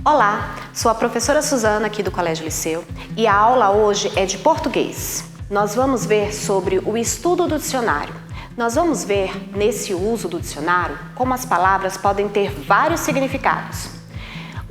Olá, sou a professora Suzana aqui do Colégio Liceu e a aula hoje é de português. Nós vamos ver sobre o estudo do dicionário. Nós vamos ver, nesse uso do dicionário, como as palavras podem ter vários significados.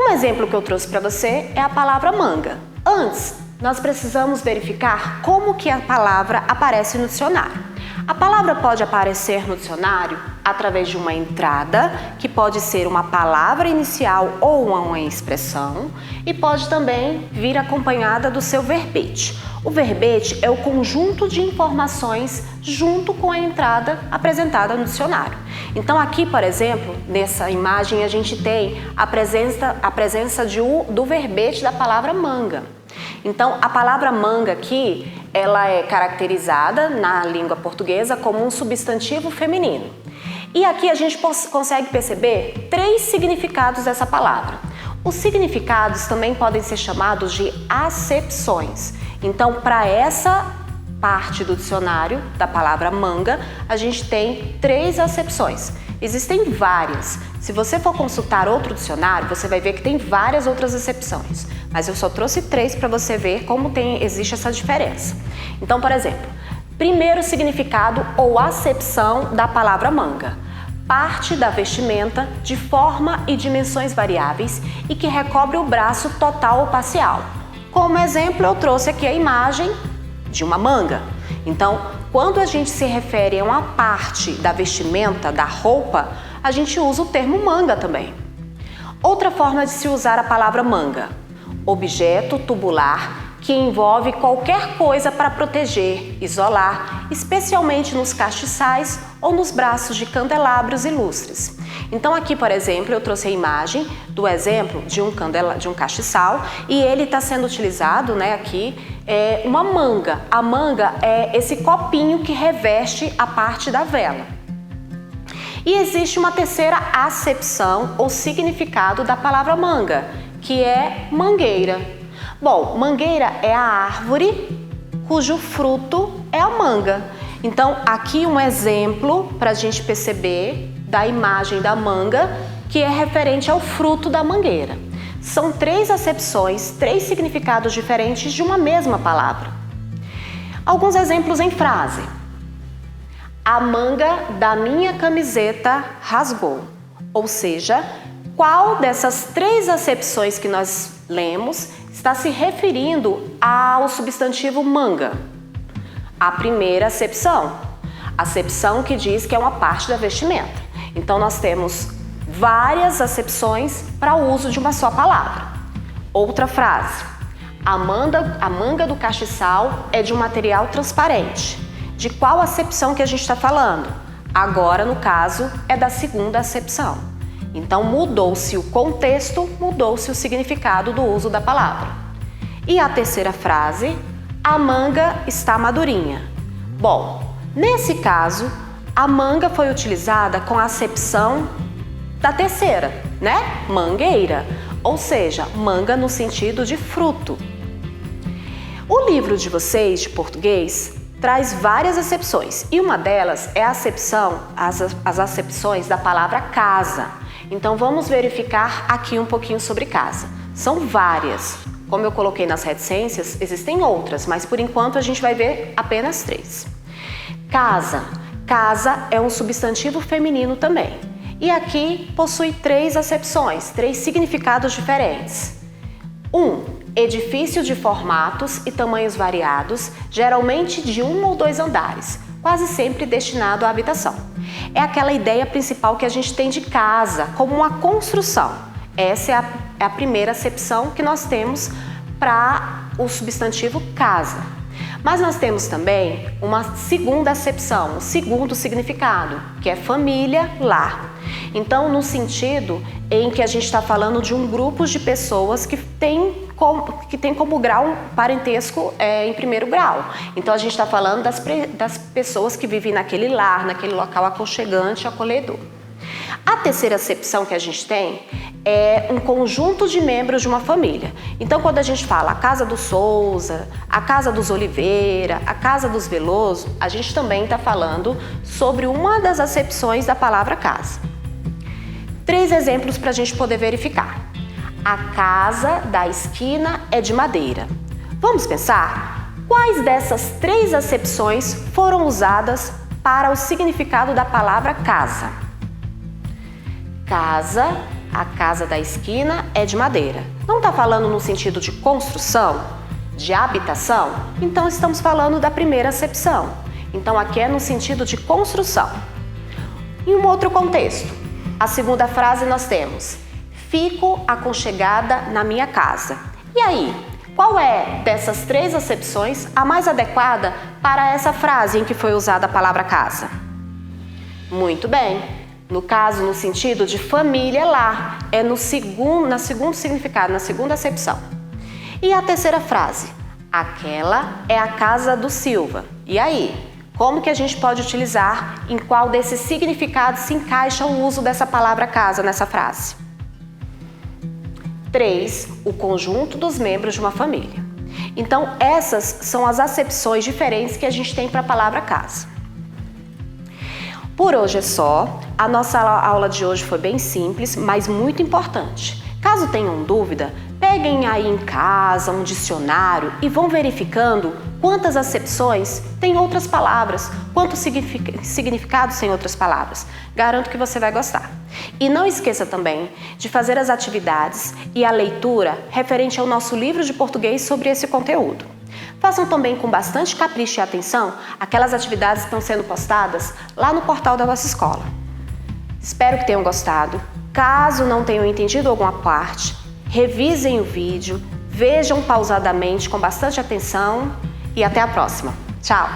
Um exemplo que eu trouxe para você é a palavra manga. Antes, nós precisamos verificar como que a palavra aparece no dicionário. A palavra pode aparecer no dicionário através de uma entrada, que pode ser uma palavra inicial ou uma expressão, e pode também vir acompanhada do seu verbete. O verbete é o conjunto de informações junto com a entrada apresentada no dicionário. Então aqui, por exemplo, nessa imagem a gente tem a presença do verbete da palavra manga. Então, a palavra manga aqui, ela é caracterizada na língua portuguesa como um substantivo feminino. E aqui a gente consegue perceber 3 significados dessa palavra. Os significados também podem ser chamados de acepções. Então, para essa parte do dicionário da palavra manga, a gente tem 3 acepções. Existem várias. Se você for consultar outro dicionário, você vai ver que tem várias outras acepções. Mas eu só trouxe 3 para você ver como existe essa diferença. Então, por exemplo, primeiro significado ou acepção da palavra manga. Parte da vestimenta de forma e dimensões variáveis e que recobre o braço total ou parcial. Como exemplo, eu trouxe aqui a imagem de uma manga. Então, quando a gente se refere a uma parte da vestimenta, da roupa, a gente usa o termo manga também. Outra forma de se usar a palavra manga: objeto tubular que envolve qualquer coisa para proteger, isolar, especialmente nos castiçais ou nos braços de candelabros e lustres. Então aqui, por exemplo, eu trouxe a imagem do exemplo de um castiçal e ele está sendo utilizado, aqui, uma manga. A manga é esse copinho que reveste a parte da vela. E existe uma terceira acepção ou significado da palavra manga, que é mangueira. Bom, mangueira é a árvore cujo fruto é a manga. Então, aqui um exemplo para a gente perceber da imagem da manga, que é referente ao fruto da mangueira. São 3 acepções, 3 significados diferentes de uma mesma palavra. Alguns exemplos em frase. A manga da minha camiseta rasgou. Ou seja, qual dessas 3 acepções que nós lemos está se referindo ao substantivo manga? A primeira acepção que diz que é uma parte da vestimenta. Então nós temos várias acepções para o uso de uma só palavra. Outra frase: a manga do castiçal é de um material transparente. De qual acepção que a gente está falando? Agora, no caso, é da segunda acepção. Então mudou-se o contexto, mudou-se o significado do uso da palavra. E a terceira frase: a manga está madurinha. Bom, nesse caso, a manga foi utilizada com a acepção da terceira, mangueira, ou seja, manga no sentido de fruto. O livro de vocês, de português, traz várias acepções e uma delas é as acepções da palavra casa. Então vamos verificar aqui um pouquinho sobre casa. São várias. Como eu coloquei nas reticências, existem outras, mas por enquanto a gente vai ver apenas 3. Casa. Casa é um substantivo feminino também. E aqui possui 3 acepções, 3 significados diferentes. 1. Edifício de formatos e tamanhos variados, geralmente de 1 ou 2 andares, quase sempre destinado à habitação. É aquela ideia principal que a gente tem de casa, como uma construção. Essa é a primeira acepção que nós temos para o substantivo casa. Mas nós temos também uma segunda acepção, um segundo significado, que é família, lar. Então, no sentido em que a gente está falando de um grupo de pessoas que tem como grau parentesco em primeiro grau. Então, a gente está falando das pessoas que vivem naquele lar, naquele local aconchegante, acolhedor. A terceira acepção que a gente tem é um conjunto de membros de uma família. Então, quando a gente fala a casa do Souza, a casa dos Oliveira, a casa dos Veloso, a gente também está falando sobre uma das acepções da palavra casa. 3 exemplos para a gente poder verificar. A casa da esquina é de madeira. Vamos pensar? Quais dessas 3 acepções foram usadas para o significado da palavra casa? Casa, a casa da esquina é de madeira. Não está falando no sentido de construção, de habitação? Então estamos falando da primeira acepção. Então aqui é no sentido de construção. Em um outro contexto, a segunda frase nós temos: fico aconchegada na minha casa. E aí, qual é dessas 3 acepções a mais adequada para essa frase em que foi usada a palavra casa? Muito bem. No caso, no sentido de família, lar, é no segundo significado, na segunda acepção. E a terceira frase? Aquela é a casa do Silva. E aí, como que a gente pode utilizar, em qual desses significados se encaixa o uso dessa palavra casa nessa frase? 3. O conjunto dos membros de uma família. Então, essas são as acepções diferentes que a gente tem para a palavra casa. Por hoje é só. A nossa aula de hoje foi bem simples, mas muito importante. Caso tenham dúvida, peguem aí em casa um dicionário e vão verificando quantas acepções tem outras palavras, quantos significados tem outras palavras. Garanto que você vai gostar. E não esqueça também de fazer as atividades e a leitura referente ao nosso livro de português sobre esse conteúdo. Façam também com bastante capricho e atenção aquelas atividades que estão sendo postadas lá no portal da nossa escola. Espero que tenham gostado. Caso não tenham entendido alguma parte, revisem o vídeo, vejam pausadamente com bastante atenção e até a próxima. Tchau!